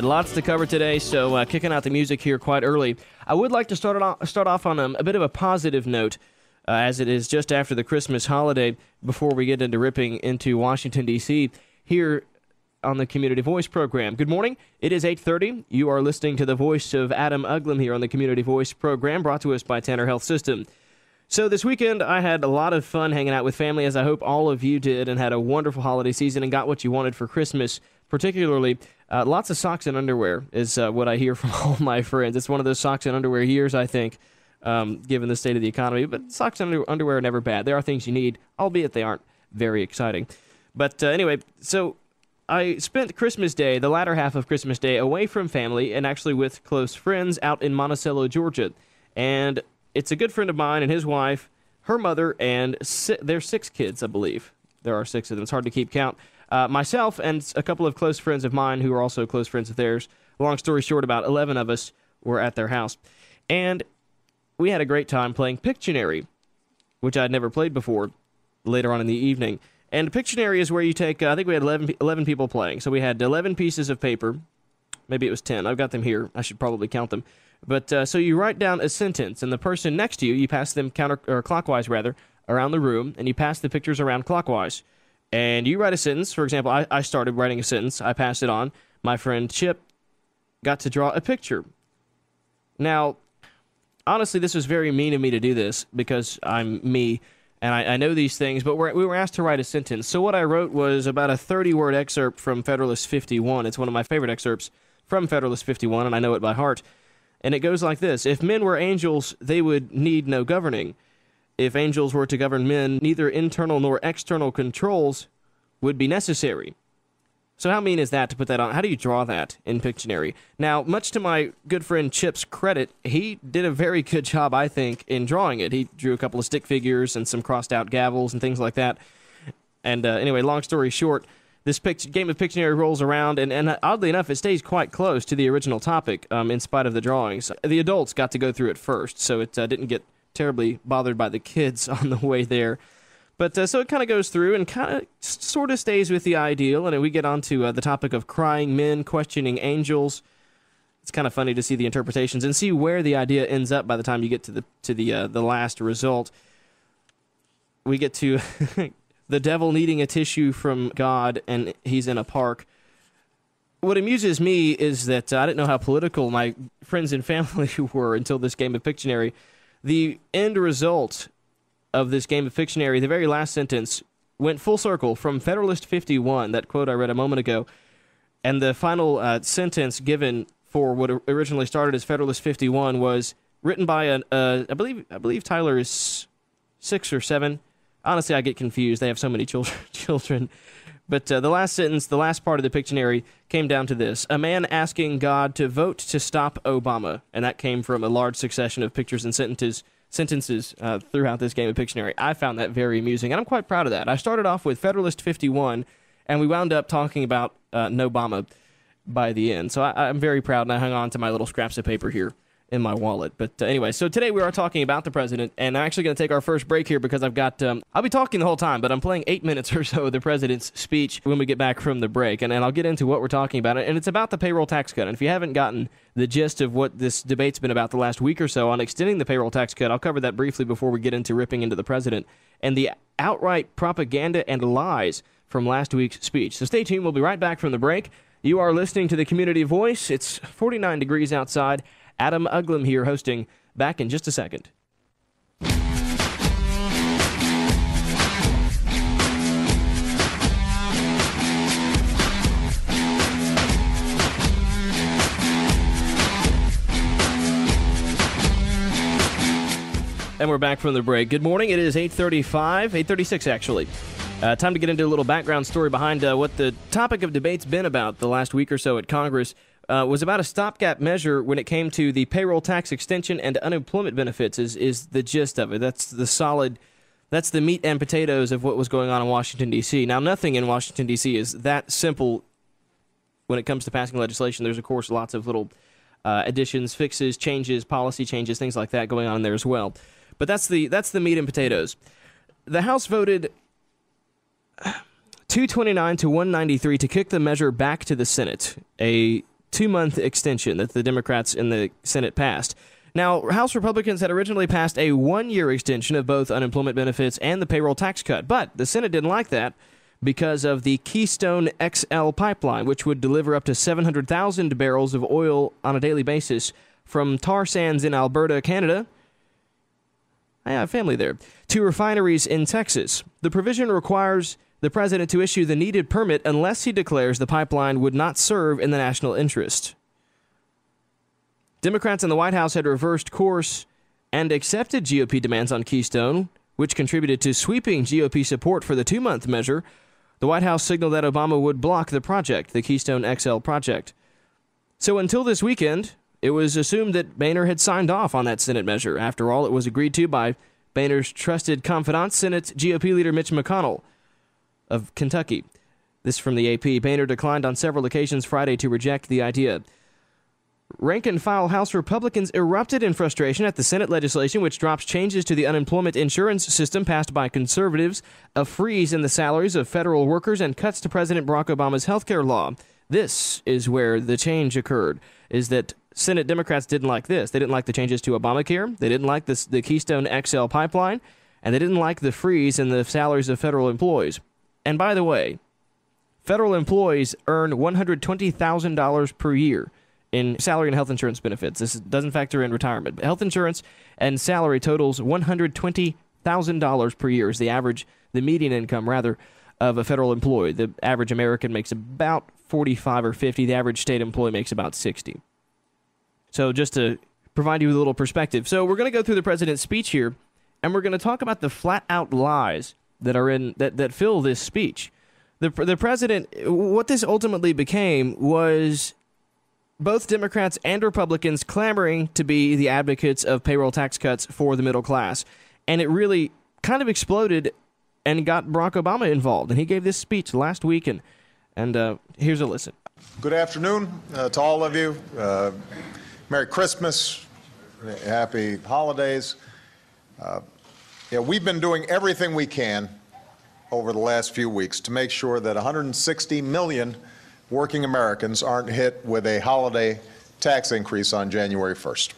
right, lots to cover today, so kicking out the music here quite early. I would like to start off on a bit of a positive note, as it is just after the Christmas holiday, before we get into ripping into Washington, D.C., here on the Community Voice program. Good morning. It is 8:30. You are listening to the voice of Adam Uglum here on the Community Voice program, brought to us by Tanner Health System. So this weekend, I had a lot of fun hanging out with family, as I hope all of you did, and had a wonderful holiday season and got what you wanted for Christmas. Particularly, lots of socks and underwear is what I hear from all my friends. It's one of those socks and underwear years, I think, given the state of the economy. But socks and underwear are never bad. There are things you need, albeit they aren't very exciting. But anyway, so I spent Christmas Day, the latter half of Christmas Day, away from family and actually with close friends out in Monticello, Georgia. And it's a good friend of mine and his wife, her mother, and their 6 kids, I believe. There are 6 of them. It's hard to keep count. Myself and a couple of close friends of mine who are also close friends of theirs. Long story short, about 11 of us were at their house. And we had a great time playing Pictionary, which I'd never played before, later on in the evening. And Pictionary is where you take, I think we had 11 people playing. So we had 11 pieces of paper. Maybe it was 10. I've got them here. I should probably count them. But so you write down a sentence, and the person next to you, you pass them clockwise around the room, and you pass the pictures around clockwise. And you write a sentence. For example, I started writing a sentence. I passed it on. My friend Chip got to draw a picture. Now, honestly, this was very mean of me to do this because I'm me, and I know these things, but we were asked to write a sentence. So what I wrote was about a 30-word excerpt from Federalist 51. It's one of my favorite excerpts from Federalist 51, and I know it by heart. And it goes like this: if men were angels, they would need no governing. If angels were to govern men, neither internal nor external controls would be necessary. So how mean is that to put that on? How do you draw that in Pictionary? Now, much to my good friend Chip's credit, he did a very good job, I think, in drawing it. He drew a couple of stick figures and some crossed-out gavels and things like that. And anyway, long story short, this game of Pictionary rolls around, and oddly enough, it stays quite close to the original topic, in spite of the drawings. The adults got to go through it first, so it didn't get terribly bothered by the kids on the way there. But so it kind of goes through and kind of sort of stays with the ideal, and we get on to the topic of crying men, questioning angels. It's kind of funny to see the interpretations and see where the idea ends up by the time you get to the last result. We get to the devil needing a tissue from God, and he's in a park. What amuses me is that I didn't know how political my friends and family were until this game of Pictionary. The end result of this game of Pictionary, the very last sentence, went full circle from Federalist 51, that quote I read a moment ago, and the final sentence given for what originally started as Federalist 51 was written by I believe Tyler is 6 or 7. Honestly, I get confused. They have so many children. But the last sentence, the last part of the Pictionary, came down to this: a man asking God to vote to stop Obama. And that came from a large succession of pictures and sentences throughout this game of Pictionary. I found that very amusing, and I'm quite proud of that. I started off with Federalist 51, and we wound up talking about Nobama by the end. So I'm very proud, and I hung on to my little scraps of paper here in my wallet. But anyway, so today we are talking about the president, and I'm actually going to take our first break here because I've got, I'll be talking the whole time, but I'm playing 8 minutes or so of the president's speech when we get back from the break, and I'll get into what we're talking about, and it's about the payroll tax cut. And if you haven't gotten the gist of what this debate's been about the last week or so on extending the payroll tax cut, I'll cover that briefly before we get into ripping into the president and the outright propaganda and lies from last week's speech. So stay tuned. We'll be right back from the break. You are listening to the Community Voice. It's 49 degrees outside. Adam Uglum here hosting. Back in just a second. And we're back from the break. Good morning. It is 8:36 actually. Time to get into a little background story behind what the topic of debate's been about the last week or so at Congress. Was about a stopgap measure when it came to the payroll tax extension and unemployment benefits is the gist of it. That's the meat and potatoes of what was going on in Washington, D.C. Now, nothing in Washington, D.C. is that simple when it comes to passing legislation. There's, of course, lots of little additions, fixes, changes, policy changes, things like that going on in there as well. But that's the meat and potatoes. The House voted 229 to 193 to kick the measure back to the Senate. A 2-month extension that the Democrats in the Senate passed. Now, House Republicans had originally passed a 1-year extension of both unemployment benefits and the payroll tax cut, but the Senate didn't like that because of the Keystone XL pipeline, which would deliver up to 700,000 barrels of oil on a daily basis from tar sands in Alberta, Canada. I have family there. To refineries in Texas. The provision requires the president to issue the needed permit unless he declares the pipeline would not serve in the national interest. Democrats in the White House had reversed course and accepted GOP demands on Keystone, which contributed to sweeping GOP support for the 2-month measure. The White House signaled that Obama would block the project, the Keystone XL project. So until this weekend, it was assumed that Boehner had signed off on that Senate measure. After all, it was agreed to by Boehner's trusted confidant, Senate GOP leader Mitch McConnell of Kentucky. This from the AP. Boehner declined on several occasions Friday to reject the idea. Rank-and-file House Republicans erupted in frustration at the Senate legislation, which drops changes to the unemployment insurance system passed by conservatives, a freeze in the salaries of federal workers, and cuts to President Barack Obama's health care law. This is where the change occurred, is that Senate Democrats didn't like this. They didn't like the changes to Obamacare. They didn't like the Keystone XL pipeline. And they didn't like the freeze in the salaries of federal employees. And by the way, federal employees earn $120,000 per year in salary and health insurance benefits. This doesn't factor in retirement. But health insurance and salary totals $120,000 per year is the median income, rather, of a federal employee. The average American makes about 45 or 50. The average state employee makes about 60. So just to provide you with a little perspective. So we're going to go through the president's speech here, and we're going to talk about the flat-out lies that are in that fill this speech. The president, what this ultimately became was both Democrats and Republicans clamoring to be the advocates of payroll tax cuts for the middle class. And it really kind of exploded and got Barack Obama involved. And he gave this speech last week, and here's a listen. Good afternoon to all of you. Merry Christmas. Happy holidays. We've been doing everything we can over the last few weeks to make sure that 160 million working Americans aren't hit with a holiday tax increase on January 1st.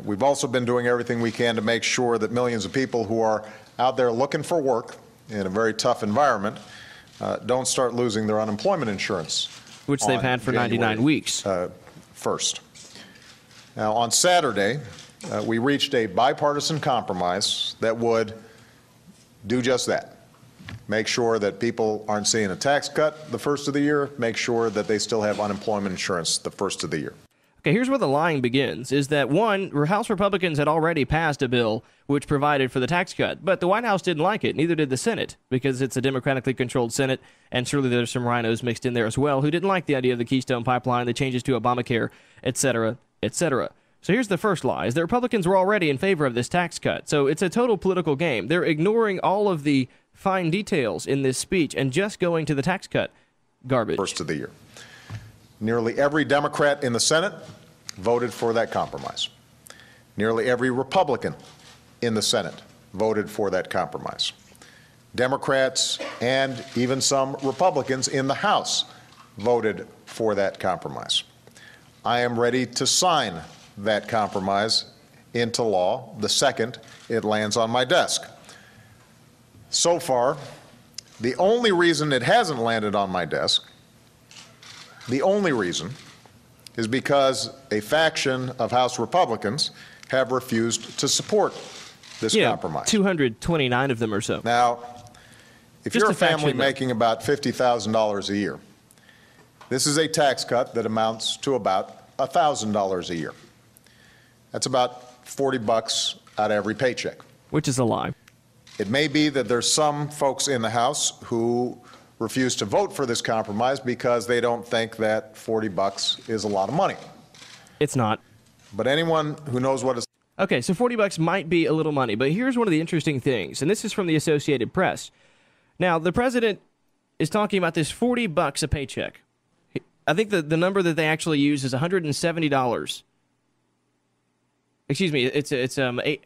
We've also been doing everything we can to make sure that millions of people who are out there looking for work in a very tough environment don't start losing their unemployment insurance. Which they've had for 99 weeks. First. Now, on Saturday, we reached a bipartisan compromise that would do just that. Make sure that people aren't seeing a tax cut the first of the year. Make sure that they still have unemployment insurance the first of the year. Okay, here's where the lying begins, is that, one, House Republicans had already passed a bill which provided for the tax cut, but the White House didn't like it, neither did the Senate, because it's a democratically controlled Senate, and surely there's some rhinos mixed in there as well who didn't like the idea of the Keystone Pipeline, the changes to Obamacare, etc., etc. So here's the first lie, is that Republicans were already in favor of this tax cut. So it's a total political game. They're ignoring all of the fine details in this speech and just going to the tax cut garbage. First of the year. Nearly every Democrat in the Senate voted for that compromise. Nearly every Republican in the Senate voted for that compromise. Democrats and even some Republicans in the House voted for that compromise. I am ready to sign that compromise into law the second it lands on my desk. So far, the only reason it hasn't landed on my desk, the only reason, is because a faction of House Republicans have refused to support this compromise. 229 of them or so. Now, if you're a family making about $50,000 a year, this is a tax cut that amounts to about $1,000 a year. That's about $40 out of every paycheck. Which is a lie. It may be that there's some folks in the House who refuse to vote for this compromise because they don't think that $40 is a lot of money. It's not. But anyone who knows what is... Okay, so $40 might be a little money, but here's one of the interesting things, and this is from the Associated Press. Now, the president is talking about this $40 a paycheck. I think the number that they actually use is $170. Excuse me, it's $80 to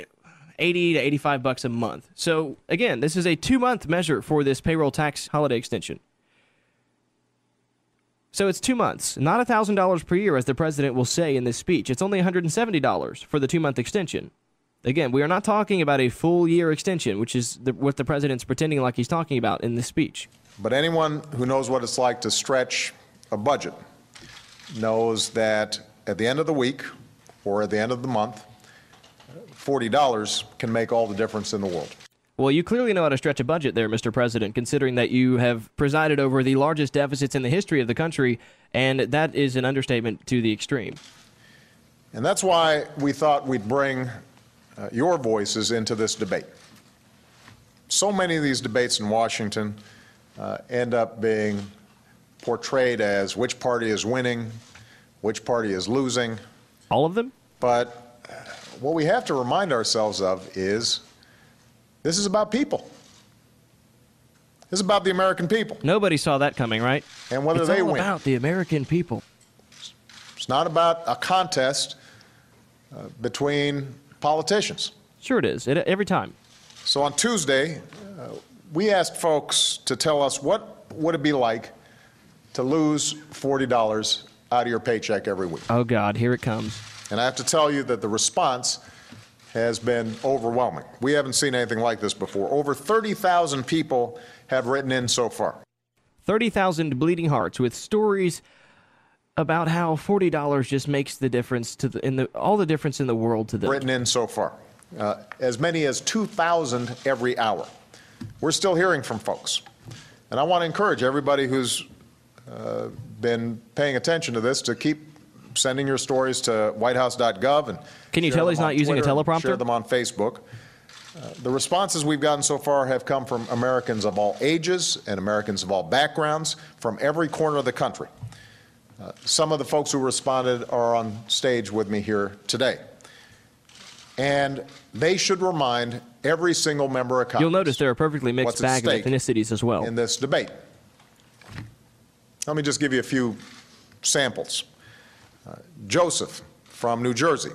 $85 a month. So again, this is a 2-month measure for this payroll tax holiday extension. So it's 2 months, not $1,000 per year, as the president will say in this speech. It's only $170 for the 2-month extension. Again, we are not talking about a full year extension, which is what the president's pretending like he's talking about in this speech. But anyone who knows what it's like to stretch a budget knows that at the end of the week or at the end of the month, $40 can make all the difference in the world. Well, you clearly know how to stretch a budget there, Mr. President, considering that you have presided over the largest deficits in the history of the country, and that is an understatement to the extreme. And that's why we thought we'd bring your voices into this debate. So many of these debates in Washington end up being portrayed as which party is winning, which party is losing. All of them? But what we have to remind ourselves of is this is about people. This is about the American people. Nobody saw that coming, right? And whether it's they all win. about the American people. It's not about a contest between politicians. Sure it is, every time. So on Tuesday, we asked folks to tell us what would it be like to lose $40 out of your paycheck every week. Oh, God, here it comes. And I have to tell you that the response has been overwhelming. We haven't seen anything like this before. Over 30,000 people have written in so far. 30,000 bleeding hearts with stories about how $40 just makes the difference all the difference in the world to them. Written in so far. As many as 2,000 every hour. We're still hearing from folks. And I want to encourage everybody who's been paying attention to this to keep sending your stories to whitehouse.gov. And can you tell he's not using a teleprompter? Share them on Facebook. The responses we've gotten so far have come from Americans of all ages and Americans of all backgrounds from every corner of the country. Some of the folks who responded are on stage with me here today. And they should remind every single member of Congress. You'll notice they're a perfectly mixed bag of ethnicities as well. In this debate. Let me just give you a few samples. Joseph from New Jersey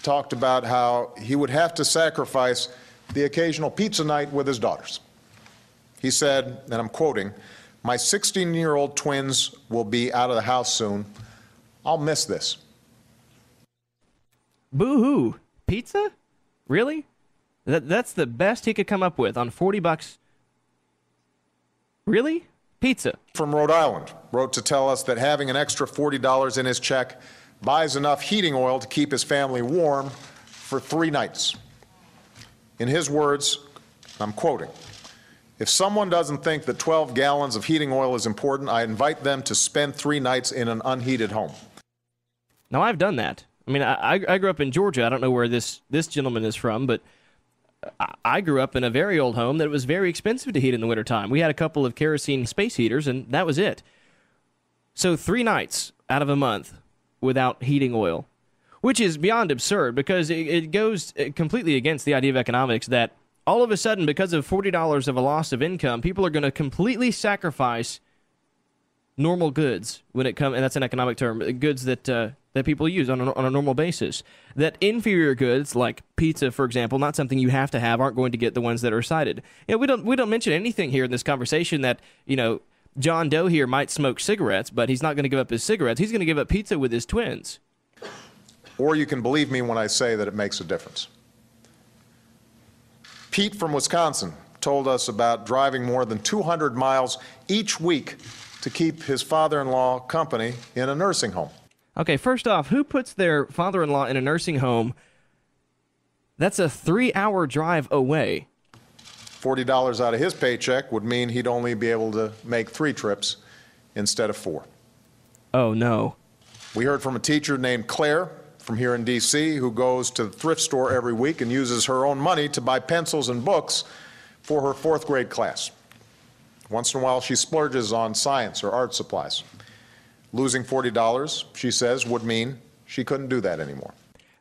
talked about how he would have to sacrifice the occasional pizza night with his daughters. He said, and I'm quoting, "My 16-year-old twins will be out of the house soon. I'll miss this." Boo-hoo. Pizza? Really? That's the best he could come up with on $40. Really? Pizza. From Rhode Island wrote to tell us that having an extra $40 in his check buys enough heating oil to keep his family warm for 3 nights. In his words, I'm quoting, "If someone doesn't think that 12 gallons of heating oil is important, I invite them to spend 3 nights in an unheated home." Now, I've done that. I mean, I grew up in Georgia. I don't know where this gentleman is from, but I grew up in a very old home that was very expensive to heat in the wintertime. We had a couple of kerosene space heaters, and that was it. So 3 nights out of a month without heating oil, which is beyond absurd because it goes completely against the idea of economics that all of a sudden, because of $40 of a loss of income, people are going to completely sacrifice normal goods when it comes, and that's an economic term, goods that people use on a normal basis. That inferior goods, like pizza, for example, not something you have to have, aren't going to get the ones that are cited. We don't mention anything here in this conversation that, John Doe here might smoke cigarettes, but he's not going to give up his cigarettes. He's going to give up pizza with his twins. Or you can believe me when I say that it makes a difference. Pete from Wisconsin told us about driving more than 200 miles each week to keep his father-in-law company in a nursing home. Okay, first off, who puts their father-in-law in a nursing home? That's a 3-hour drive away. $40 out of his paycheck would mean he'd only be able to make 3 trips instead of 4. Oh, no. We heard from a teacher named Claire from here in D.C. who goes to the thrift store every week and uses her own money to buy pencils and books for her 4th grade class. Once in a while, she splurges on science or art supplies. Losing $40, she says, would mean she couldn't do that anymore.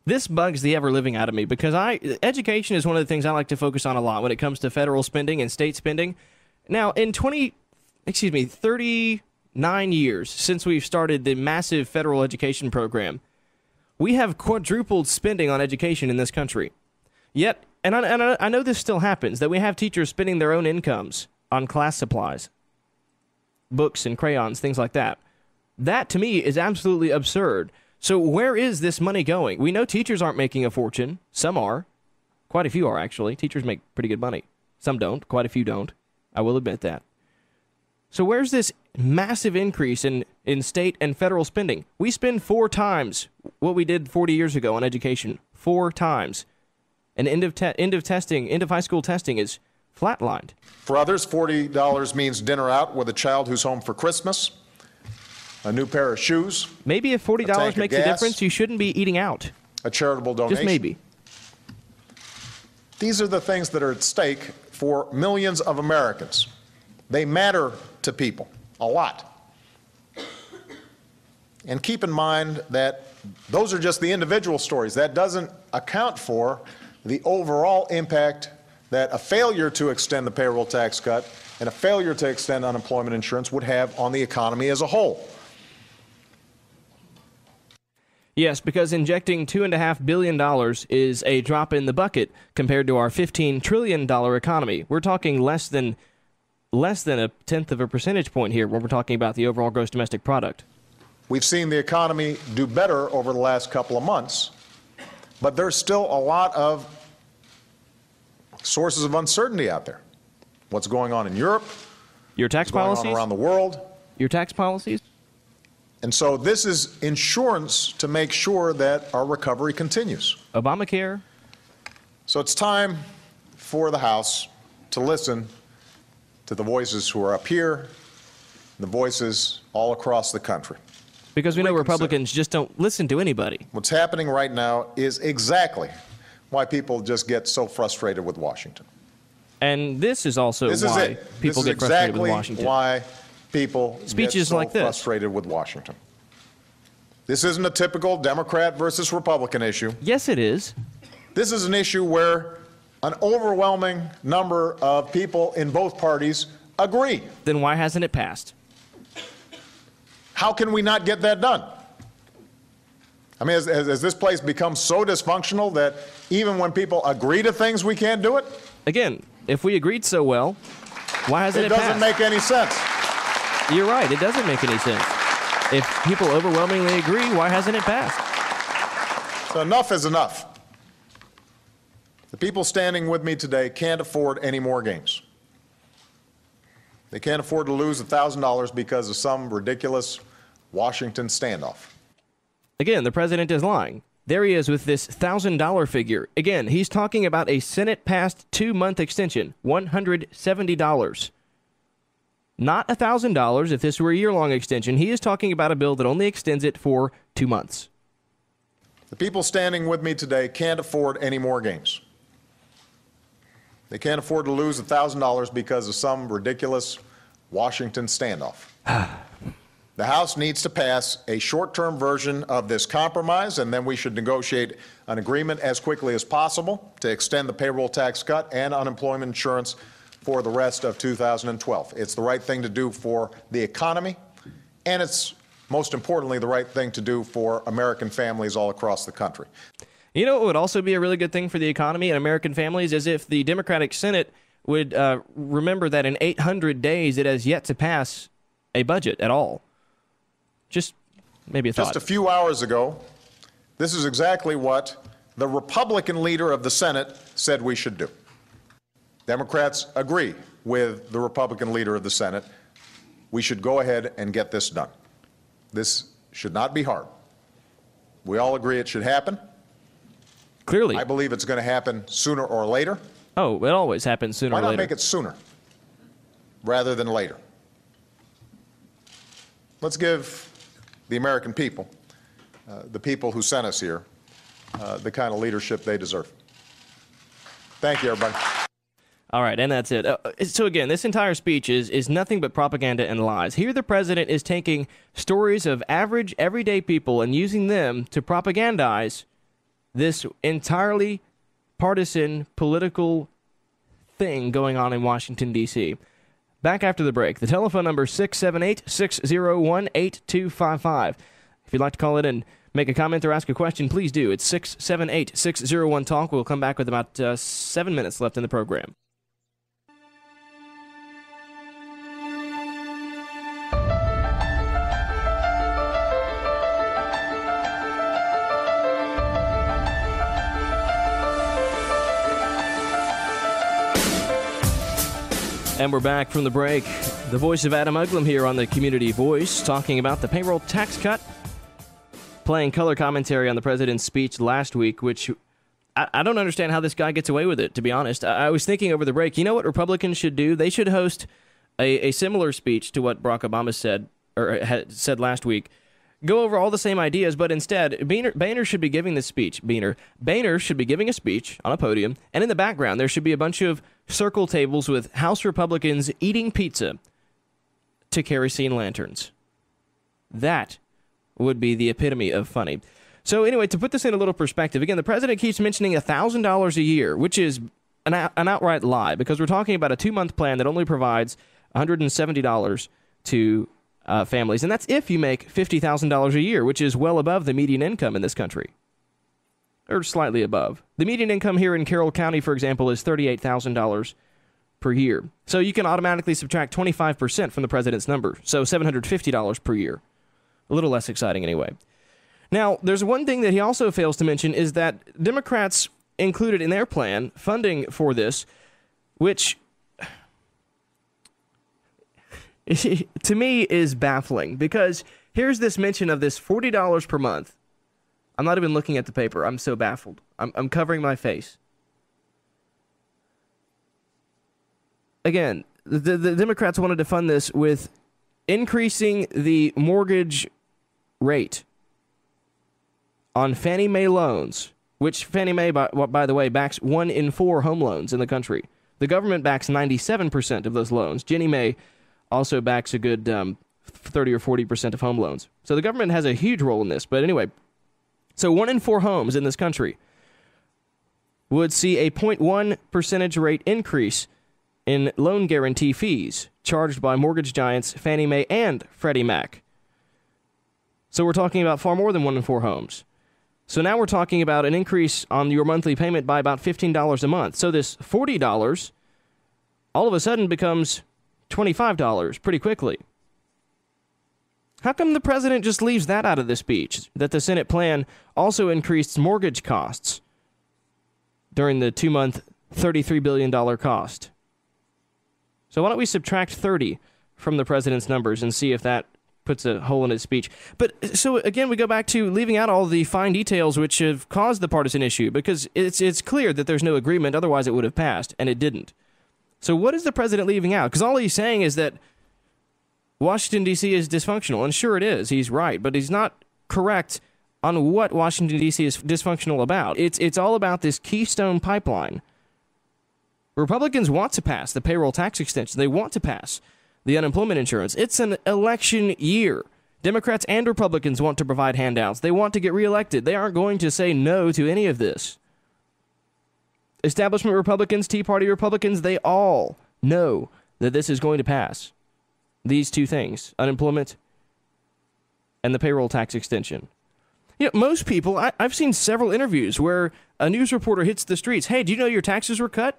This bugs the ever-living out of me because education is one of the things I like to focus on a lot when it comes to federal spending and state spending. Now, in 39 years since we've started the massive federal education program, we have quadrupled spending on education in this country. Yet, and I know this still happens, that we have teachers spending their own incomes on class supplies, books and crayons, things like that. That, to me, is absolutely absurd. So where is this money going? We know teachers aren't making a fortune. Some are. Quite a few are, actually. Teachers make pretty good money. Some don't. Quite a few don't. I will admit that. So where's this massive increase in state and federal spending? We spend 4 times what we did 40 years ago on education. 4 times. And end of high school testing is flatlined. For others, $40 means dinner out with a child who's home for Christmas, a new pair of shoes. Maybe if $40 makes a difference, you shouldn't be eating out. A charitable donation. Just maybe. These are the things that are at stake for millions of Americans. They matter to people a lot. And keep in mind that those are just the individual stories. That doesn't account for the overall impact that a failure to extend the payroll tax cut and a failure to extend unemployment insurance would have on the economy as a whole. Yes, because injecting $2.5 billion is a drop in the bucket compared to our $15 trillion economy. We're talking less than a tenth of a percentage point here when we're talking about the overall gross domestic product. We've seen the economy do better over the last couple of months, but there's still a lot of sources of uncertainty out there. What's going on in Europe? Your tax policies? What's going on around the world? Your tax policies? And so this is insurance to make sure that our recovery continues. Obamacare? So it's time for the House to listen to the voices who are up here, the voices all across the country. Because we know Republicans just don't listen to anybody. What's happening right now is exactly why people just get so frustrated with Washington. And this is also why people get frustrated with Washington. Why people Speeches get so like this. frustrated with Washington. This isn't a typical Democrat versus Republican issue. Yes, it is. This is an issue where an overwhelming number of people in both parties agree. Then why hasn't it passed? How can we not get that done? I mean, has this place become so dysfunctional that even when people agree to things, we can't do it? Again, if we agreed so well, why hasn't it passed? It doesn't make any sense. You're right. It doesn't make any sense. If people overwhelmingly agree, why hasn't it passed? So enough is enough. The people standing with me today can't afford any more games. They can't afford to lose $1,000 because of some ridiculous Washington standoff. Again, the president is lying. There he is with this $1,000 figure. Again, he's talking about a Senate-passed 2-month extension, $170. Not $1,000 if this were a year-long extension. He is talking about a bill that only extends it for 2 months. The people standing with me today can't afford any more games. They can't afford to lose $1,000 because of some ridiculous Washington standoff. The House needs to pass a short-term version of this compromise, and then we should negotiate an agreement as quickly as possible to extend the payroll tax cut and unemployment insurance for the rest of 2012. It's the right thing to do for the economy, and it's, most importantly, the right thing to do for American families all across the country. You know what would also be a really good thing for the economy and American families is if the Democratic Senate would remember that in 800 days it has yet to pass a budget at all. Just maybe a thought. Just a few hours ago, this is exactly what the Republican leader of the Senate said we should do. Democrats agree with the Republican leader of the Senate. We should go ahead and get this done. This should not be hard. We all agree it should happen. Clearly. I believe it's going to happen sooner or later. Oh, it always happens sooner or later. Why not make it sooner rather than later? Let's give the American people, the people who sent us here, the kind of leadership they deserve. Thank you, everybody. All right, and that's it. So again, this entire speech is nothing but propaganda and lies. Here the president is taking stories of average, everyday people and using them to propagandize this entirely partisan political thing going on in Washington, D.C. Back after the break. The telephone number is 678-601-8255. If you'd like to call in and make a comment or ask a question, please do. It's 678-601-TALK. We'll come back with about 7 minutes left in the program. And we're back from the break. The voice of Adam Uglum here on the Community Voice, talking about the payroll tax cut, playing color commentary on the president's speech last week, which I don't understand how this guy gets away with it, to be honest. I was thinking over the break, you know what Republicans should do? They should host a similar speech to what Barack Obama said, or had said last week. Go over all the same ideas, but instead, Boehner should be giving this speech. Boehner should be giving a speech on a podium, and in the background, there should be a bunch of circle tables with House Republicans eating pizza to kerosene lanterns. That would be the epitome of funny. So anyway, to put this in a little perspective, again, the president keeps mentioning $1,000 a year, which is an outright lie, because we're talking about a 2-month plan that only provides $170 to families, and that's if you make $50,000 a year, which is well above the median income in this country, or slightly above. The median income here in Carroll County, for example, is $38,000 per year. So you can automatically subtract 25% from the president's number, so $750 per year. A little less exciting anyway. Now, there's one thing that he also fails to mention is that Democrats included in their plan funding for this, which to me is baffling, because here's this mention of this $40 per month. I'm not even looking at the paper. I'm so baffled. I'm covering my face. Again, the Democrats wanted to fund this with increasing the mortgage rate on Fannie Mae loans, which Fannie Mae, by the way, backs 1 in 4 home loans in the country. The government backs 97% of those loans. Ginnie Mae also backs a good 30 or 40% of home loans. So the government has a huge role in this. But anyway, so 1 in 4 homes in this country would see a 0.1 percentage rate increase in loan guarantee fees charged by mortgage giants Fannie Mae and Freddie Mac. So we're talking about far more than 1 in 4 homes. So now we're talking about an increase on your monthly payment by about $15 a month. So this $40 all of a sudden becomes $25 pretty quickly. How come the president just leaves that out of the speech, that the Senate plan also increased mortgage costs during the 2-month, $33 billion cost? So why don't we subtract 30 from the president's numbers and see if that puts a hole in his speech. But so again, we go back to leaving out all the fine details which have caused the partisan issue, because it's clear that there's no agreement, otherwise it would have passed, and it didn't. So what is the president leaving out? Because all he's saying is that Washington, D.C. is dysfunctional, and sure it is. He's right, but he's not correct on what Washington, D.C. is dysfunctional about. It's all about this Keystone Pipeline. Republicans want to pass the payroll tax extension. They want to pass the unemployment insurance. It's an election year. Democrats and Republicans want to provide handouts. They want to get reelected. They aren't going to say no to any of this. Establishment Republicans, Tea Party Republicans, they all know that this is going to pass. These two things, unemployment and the payroll tax extension. You know, most people, I've seen several interviews where a news reporter hits the streets. Hey, do you know your taxes were cut?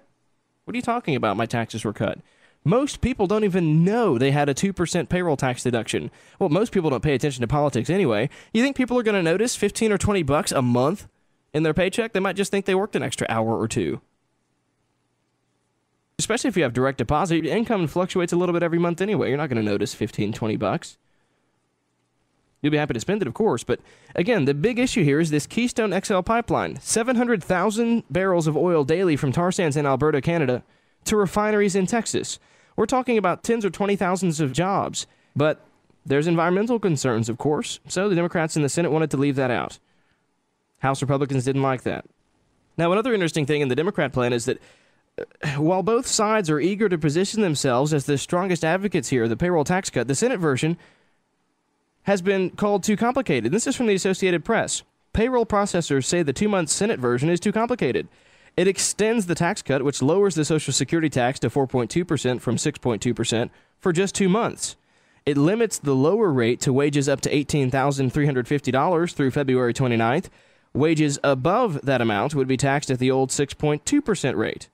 What are you talking about? My taxes were cut. Most people don't even know they had a 2% payroll tax deduction. Well, most people don't pay attention to politics anyway. You think people are going to notice $15 or $20 a month in their paycheck? They might just think they worked an extra hour or two. Especially if you have direct deposit, your income fluctuates a little bit every month anyway. You're not going to notice $15, $20. You'll be happy to spend it, of course. But again, the big issue here is this Keystone XL pipeline. 700,000 barrels of oil daily from tar sands in Alberta, Canada, to refineries in Texas. We're talking about tens or 20,000s of jobs. But there's environmental concerns, of course. So the Democrats in the Senate wanted to leave that out. House Republicans didn't like that. Now, another interesting thing in the Democrat plan is that while both sides are eager to position themselves as the strongest advocates here of the payroll tax cut, the Senate version has been called too complicated. This is from the Associated Press. Payroll processors say the 2-month Senate version is too complicated. It extends the tax cut, which lowers the Social Security tax to 4.2% from 6.2% for just 2 months. It limits the lower rate to wages up to $18,350 through February 29th. Wages above that amount would be taxed at the old 6.2% rate.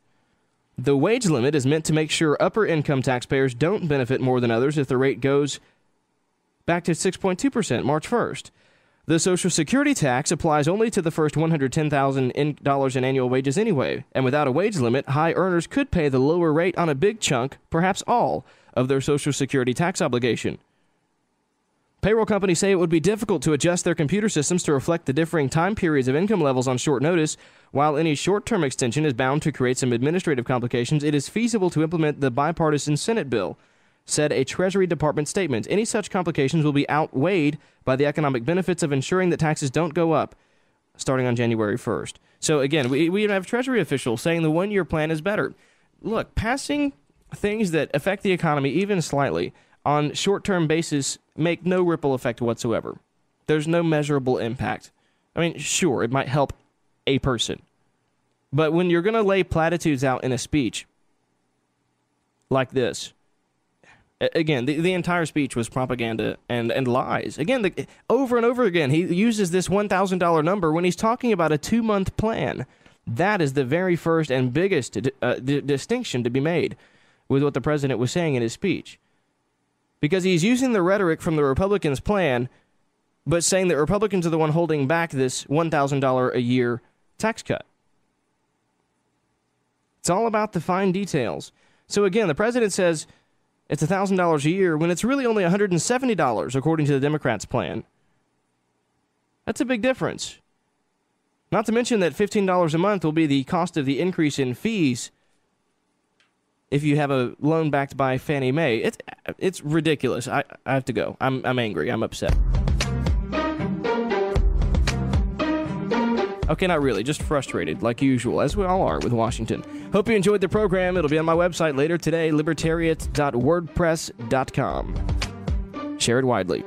The wage limit is meant to make sure upper income taxpayers don't benefit more than others if the rate goes back to 6.2% March 1st. The Social Security tax applies only to the first $110,000 in annual wages anyway, and without a wage limit, high earners could pay the lower rate on a big chunk, perhaps all, of their Social Security tax obligation. Payroll companies say it would be difficult to adjust their computer systems to reflect the differing time periods of income levels on short notice. While any short-term extension is bound to create some administrative complications, it is feasible to implement the bipartisan Senate bill, said a Treasury Department statement. Any such complications will be outweighed by the economic benefits of ensuring that taxes don't go up starting on January 1st. So again, we have Treasury officials saying the one-year plan is better. Look, passing things that affect the economy even slightly on short-term basis make no ripple effect whatsoever. There's no measurable impact. I mean, sure, it might help a person. But when you're going to lay platitudes out in a speech like this, again, the entire speech was propaganda and lies. Again, over and over again, he uses this $1,000 number when he's talking about a 2-month plan. That is the very first and biggest distinction to be made with what the president was saying in his speech. Because he's using the rhetoric from the Republicans' plan, but saying that Republicans are the one holding back this $1,000 a year tax cut. It's all about the fine details. So again, the president says it's $1,000 a year when it's really only $170 according to the Democrats' plan. That's a big difference. Not to mention that $15 a month will be the cost of the increase in fees if you have a loan backed by Fannie Mae. It's ridiculous. I have to go. I'm angry. I'm upset. Okay, not really. Just frustrated, like usual, as we all are with Washington. Hope you enjoyed the program. It'll be on my website later today, libertariat.wordpress.com. Share it widely.